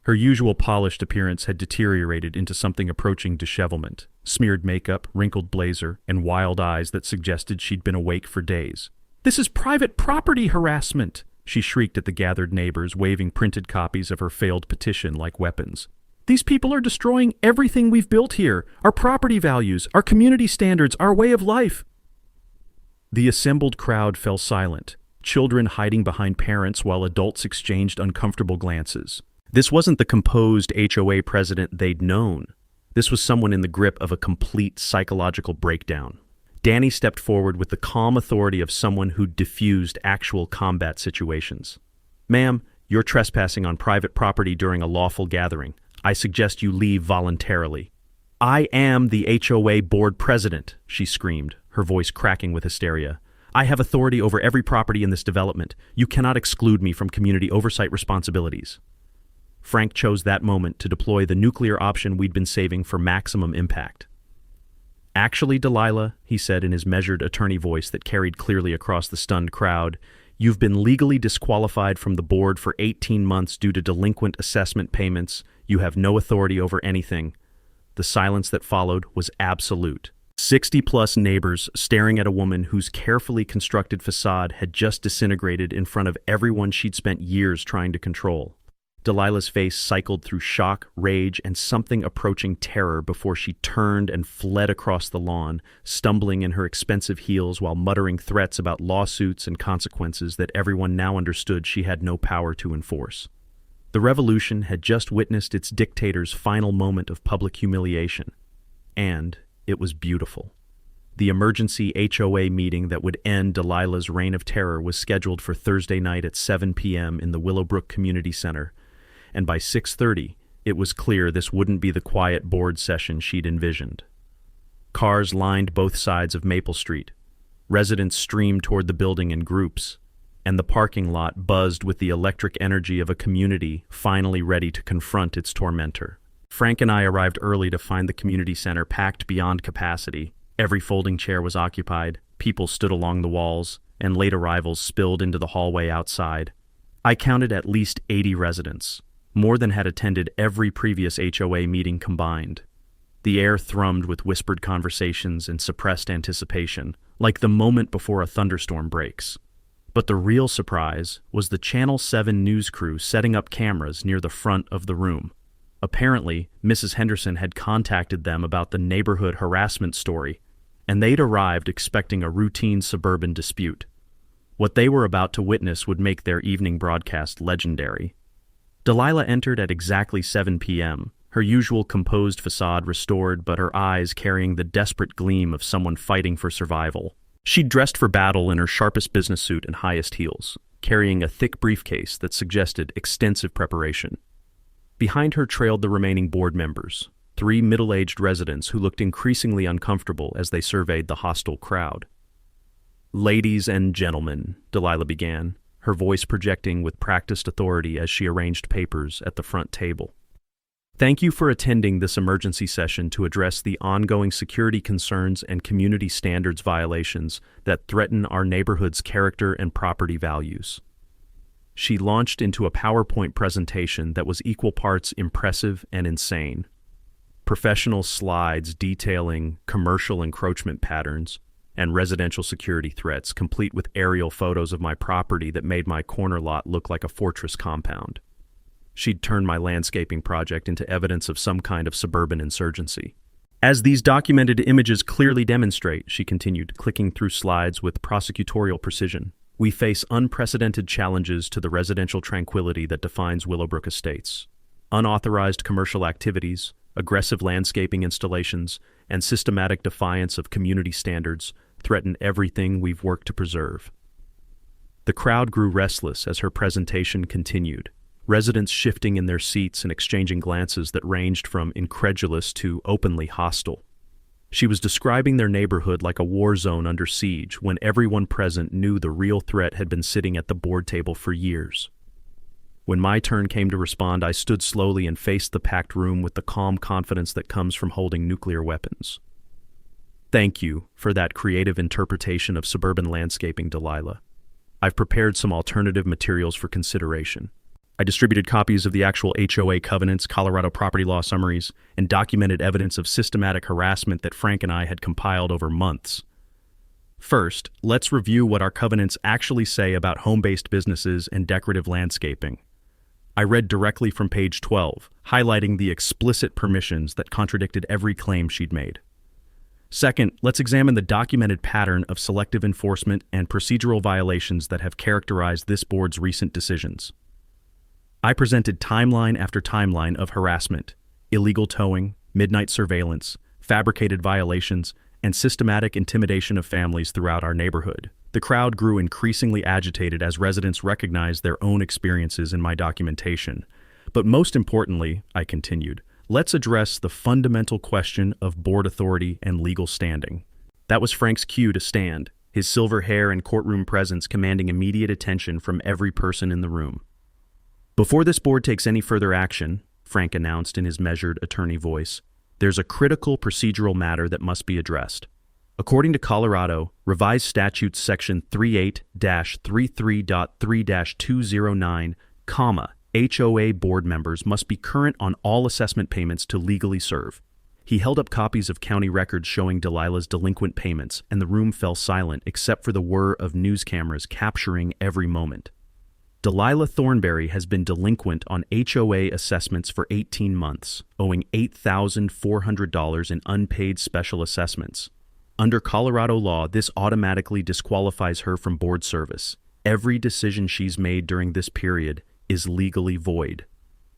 Her usual polished appearance had deteriorated into something approaching dishevelment, smeared makeup, wrinkled blazer, and wild eyes that suggested she'd been awake for days. "This is private property harassment," she shrieked at the gathered neighbors, waving printed copies of her failed petition like weapons. "These people are destroying everything we've built here, our property values, our community standards, our way of life." The assembled crowd fell silent, children hiding behind parents while adults exchanged uncomfortable glances. This wasn't the composed HOA president they'd known. This was someone in the grip of a complete psychological breakdown. Danny stepped forward with the calm authority of someone who'd diffused actual combat situations. "Ma'am, you're trespassing on private property during a lawful gathering. I suggest you leave voluntarily." "I am the HOA board president," she screamed, her voice cracking with hysteria. "I have authority over every property in this development. You cannot exclude me from community oversight responsibilities." Frank chose that moment to deploy the nuclear option we'd been saving for maximum impact. "Actually, Delilah," he said in his measured attorney voice that carried clearly across the stunned crowd, "you've been legally disqualified from the board for 18 months due to delinquent assessment payments. You have no authority over anything." The silence that followed was absolute. 60-plus neighbors staring at a woman whose carefully constructed facade had just disintegrated in front of everyone she'd spent years trying to control. Delilah's face cycled through shock, rage, and something approaching terror before she turned and fled across the lawn, stumbling in her expensive heels while muttering threats about lawsuits and consequences that everyone now understood she had no power to enforce. The revolution had just witnessed its dictator's final moment of public humiliation, and it was beautiful. The emergency HOA meeting that would end Delilah's reign of terror was scheduled for Thursday night at 7 p.m. in the Willowbrook Community Center, and by 6:30, it was clear this wouldn't be the quiet board session she'd envisioned. Cars lined both sides of Maple Street. Residents streamed toward the building in groups, and the parking lot buzzed with the electric energy of a community finally ready to confront its tormentor. Frank and I arrived early to find the community center packed beyond capacity. Every folding chair was occupied, people stood along the walls, and late arrivals spilled into the hallway outside. I counted at least 80 residents, more than had attended every previous HOA meeting combined. The air thrummed with whispered conversations and suppressed anticipation, like the moment before a thunderstorm breaks. But the real surprise was the Channel 7 news crew setting up cameras near the front of the room. Apparently, Mrs. Henderson had contacted them about the neighborhood harassment story, and they'd arrived expecting a routine suburban dispute. What they were about to witness would make their evening broadcast legendary. Delilah entered at exactly 7 p.m., her usual composed facade restored, but her eyes carrying the desperate gleam of someone fighting for survival. She'd dressed for battle in her sharpest business suit and highest heels, carrying a thick briefcase that suggested extensive preparation. Behind her trailed the remaining board members, 3 middle-aged residents who looked increasingly uncomfortable as they surveyed the hostile crowd. "Ladies and gentlemen," Delilah began, her voice projecting with practiced authority as she arranged papers at the front table. "Thank you for attending this emergency session to address the ongoing security concerns and community standards violations that threaten our neighborhood's character and property values." She launched into a PowerPoint presentation that was equal parts impressive and insane. Professional slides detailing commercial encroachment patterns and residential security threats, complete with aerial photos of my property that made my corner lot look like a fortress compound. She'd turned my landscaping project into evidence of some kind of suburban insurgency. "As these documented images clearly demonstrate," she continued, clicking through slides with prosecutorial precision, "we face unprecedented challenges to the residential tranquility that defines Willowbrook Estates. Unauthorized commercial activities, aggressive landscaping installations, and systematic defiance of community standards threaten everything we've worked to preserve." The crowd grew restless as her presentation continued, residents shifting in their seats and exchanging glances that ranged from incredulous to openly hostile. She was describing their neighborhood like a war zone under siege when everyone present knew the real threat had been sitting at the board table for years. When my turn came to respond, I stood slowly and faced the packed room with the calm confidence that comes from holding nuclear weapons. "Thank you for that creative interpretation of suburban landscaping, Delilah. I've prepared some alternative materials for consideration. I distributed copies of the actual HOA covenants, Colorado property law summaries, and documented evidence of systematic harassment that Frank and I had compiled over months. First, let's review what our covenants actually say about home-based businesses and decorative landscaping. I read directly from page 12, highlighting the explicit permissions that contradicted every claim she'd made. Second, let's examine the documented pattern of selective enforcement and procedural violations that have characterized this board's recent decisions. I presented timeline after timeline of harassment, illegal towing, midnight surveillance, fabricated violations, and systematic intimidation of families throughout our neighborhood. The crowd grew increasingly agitated as residents recognized their own experiences in my documentation. But most importantly, I continued, let's address the fundamental question of board authority and legal standing. That was Frank's cue to stand, his silver hair and courtroom presence commanding immediate attention from every person in the room. "Before this board takes any further action," Frank announced in his measured attorney voice, "there's a critical procedural matter that must be addressed. According to Colorado, Revised Statutes Section 38-33.3-209, HOA board members must be current on all assessment payments to legally serve." He held up copies of county records showing Delilah's delinquent payments, and the room fell silent except for the whir of news cameras capturing every moment. Delilah Thornberry has been delinquent on HOA assessments for 18 months, owing $8,400 in unpaid special assessments. Under Colorado law, this automatically disqualifies her from board service. Every decision she's made during this period is legally void.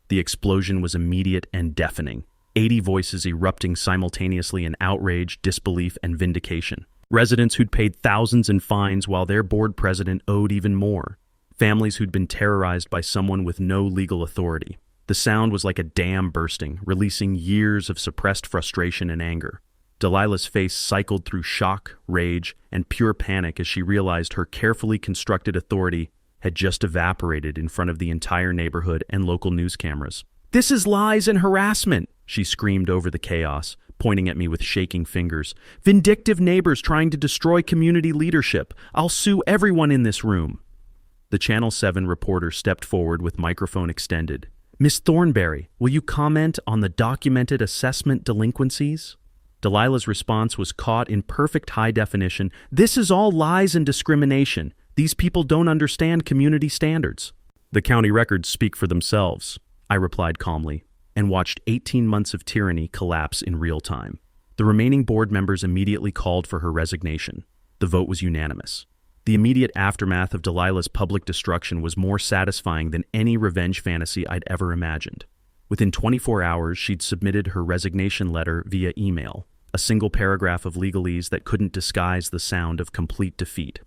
The explosion was immediate and deafening, 80 voices erupting simultaneously in outrage, disbelief, and vindication. Residents who'd paid thousands in fines while their board president owed even more. Families who'd been terrorized by someone with no legal authority. The sound was like a dam bursting, releasing years of suppressed frustration and anger. Delilah's face cycled through shock, rage, and pure panic as she realized her carefully constructed authority had just evaporated in front of the entire neighborhood and local news cameras. "This is lies and harassment," she screamed over the chaos, pointing at me with shaking fingers. "Vindictive neighbors trying to destroy community leadership. I'll sue everyone in this room." The Channel 7 reporter stepped forward with microphone extended. "Miss Thornberry, will you comment on the documented assessment delinquencies?" Delilah's response was caught in perfect high definition. "This is all lies and discrimination. These people don't understand community standards." "The county records speak for themselves," I replied calmly, and watched 18 months of tyranny collapse in real time. The remaining board members immediately called for her resignation. The vote was unanimous. The immediate aftermath of Delilah's public destruction was more satisfying than any revenge fantasy I'd ever imagined. Within 24 hours, she'd submitted her resignation letter via email, a single paragraph of legalese that couldn't disguise the sound of complete defeat.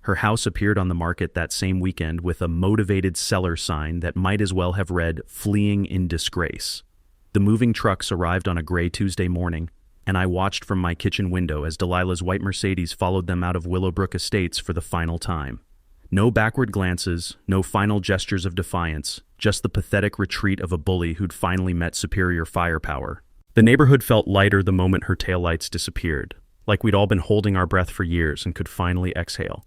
Her house appeared on the market that same weekend with a motivated seller sign that might as well have read, "Fleeing in disgrace." The moving trucks arrived on a gray Tuesday morning, and I watched from my kitchen window as Delilah's white Mercedes followed them out of Willowbrook Estates for the final time. No backward glances, no final gestures of defiance, just the pathetic retreat of a bully who'd finally met superior firepower. The neighborhood felt lighter the moment her taillights disappeared, like we'd all been holding our breath for years and could finally exhale.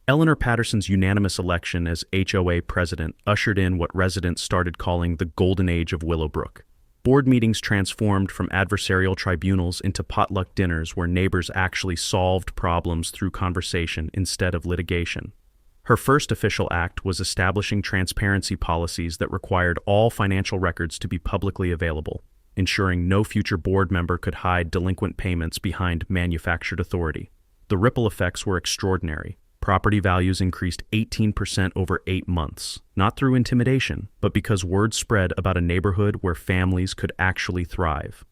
Eleanor Patterson's unanimous election as HOA president ushered in what residents started calling the golden age of Willowbrook. Board meetings transformed from adversarial tribunals into potluck dinners where neighbors actually solved problems through conversation instead of litigation. Her first official act was establishing transparency policies that required all financial records to be publicly available, ensuring no future board member could hide delinquent payments behind manufactured authority. The ripple effects were extraordinary. Property values increased 18% over 8 months, not through intimidation, but because word spread about a neighborhood where families could actually thrive.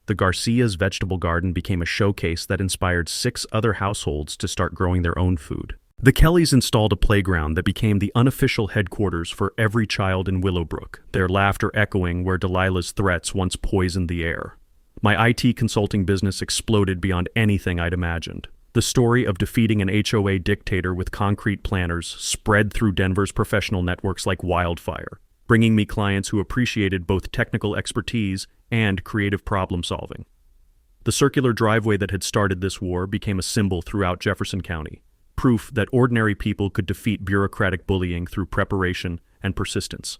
The Garcia's vegetable garden became a showcase that inspired 6 other households to start growing their own food. The Kellys installed a playground that became the unofficial headquarters for every child in Willowbrook, their laughter echoing where Delilah's threats once poisoned the air. My IT consulting business exploded beyond anything I'd imagined. The story of defeating an HOA dictator with concrete planners spread through Denver's professional networks like wildfire, bringing me clients who appreciated both technical expertise and creative problem solving. The circular driveway that had started this war became a symbol throughout Jefferson County, proof that ordinary people could defeat bureaucratic bullying through preparation and persistence.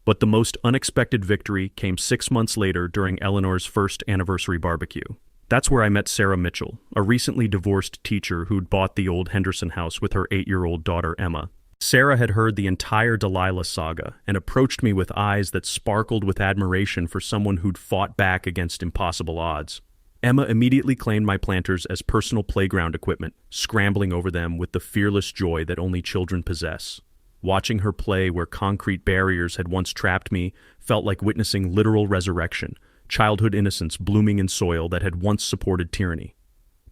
But the most unexpected victory came 6 months later during Eleanor's first anniversary barbecue. That's where I met Sarah Mitchell, a recently divorced teacher who'd bought the old Henderson house with her 8-year-old daughter, Emma. Sarah had heard the entire Delilah saga and approached me with eyes that sparkled with admiration for someone who'd fought back against impossible odds. Emma immediately claimed my planters as personal playground equipment, scrambling over them with the fearless joy that only children possess. Watching her play where concrete barriers had once trapped me felt like witnessing literal resurrection, childhood innocence blooming in soil that had once supported tyranny.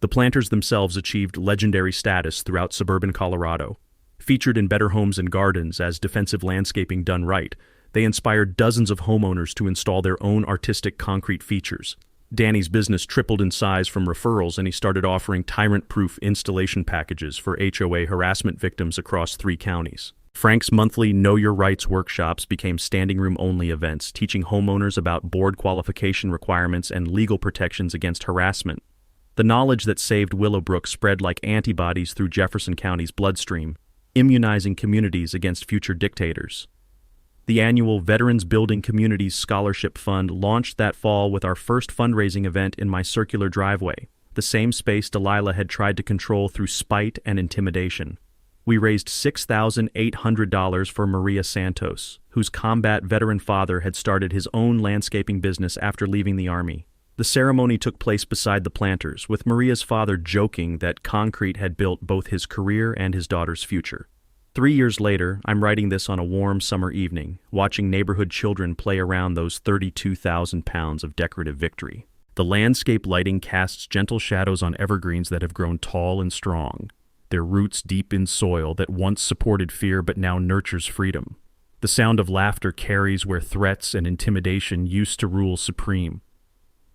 The planters themselves achieved legendary status throughout suburban Colorado. Featured in Better Homes and Gardens as defensive landscaping done right, they inspired dozens of homeowners to install their own artistic concrete features. Danny's business tripled in size from referrals, and he started offering tyrant-proof installation packages for HOA harassment victims across 3 counties. Frank's monthly Know Your Rights workshops became standing-room-only events, teaching homeowners about board qualification requirements and legal protections against harassment. The knowledge that saved Willowbrook spread like antibodies through Jefferson County's bloodstream, immunizing communities against future dictators. The annual Veterans Building Communities Scholarship Fund launched that fall with our first fundraising event in my circular driveway, the same space Delilah had tried to control through spite and intimidation. We raised $6,800 for Maria Santos, whose combat veteran father had started his own landscaping business after leaving the Army. The ceremony took place beside the planters, with Maria's father joking that concrete had built both his career and his daughter's future. 3 years later, I'm writing this on a warm summer evening, watching neighborhood children play around those 32,000 pounds of decorative victory. The landscape lighting casts gentle shadows on evergreens that have grown tall and strong, their roots deep in soil that once supported fear but now nurtures freedom. The sound of laughter carries where threats and intimidation used to rule supreme.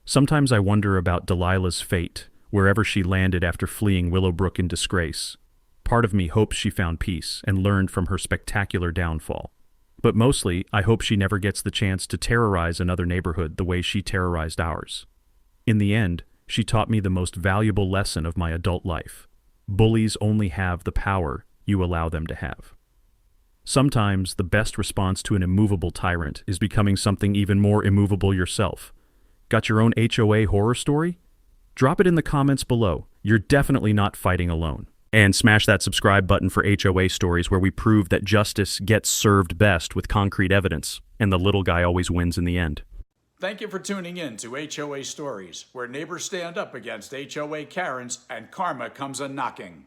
Sometimes I wonder about Delilah's fate, wherever she landed after fleeing Willowbrook in disgrace. Part of me hopes she found peace and learned from her spectacular downfall. But mostly, I hope she never gets the chance to terrorize another neighborhood the way she terrorized ours. In the end, she taught me the most valuable lesson of my adult life. Bullies only have the power you allow them to have. Sometimes the best response to an immovable tyrant is becoming something even more immovable yourself. Got your own HOA horror story? Drop it in the comments below. You're definitely not fighting alone. And smash that subscribe button for HOA stories where we prove that justice gets served best with concrete evidence, and the little guy always wins in the end.
Thank you for tuning in to HOA Stories, where neighbors stand up against HOA Karens and karma comes a-knocking.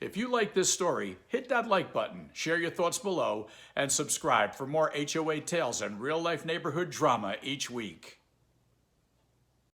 If you like this story, hit that like button, share your thoughts below, and subscribe for more HOA tales and real-life neighborhood drama each week.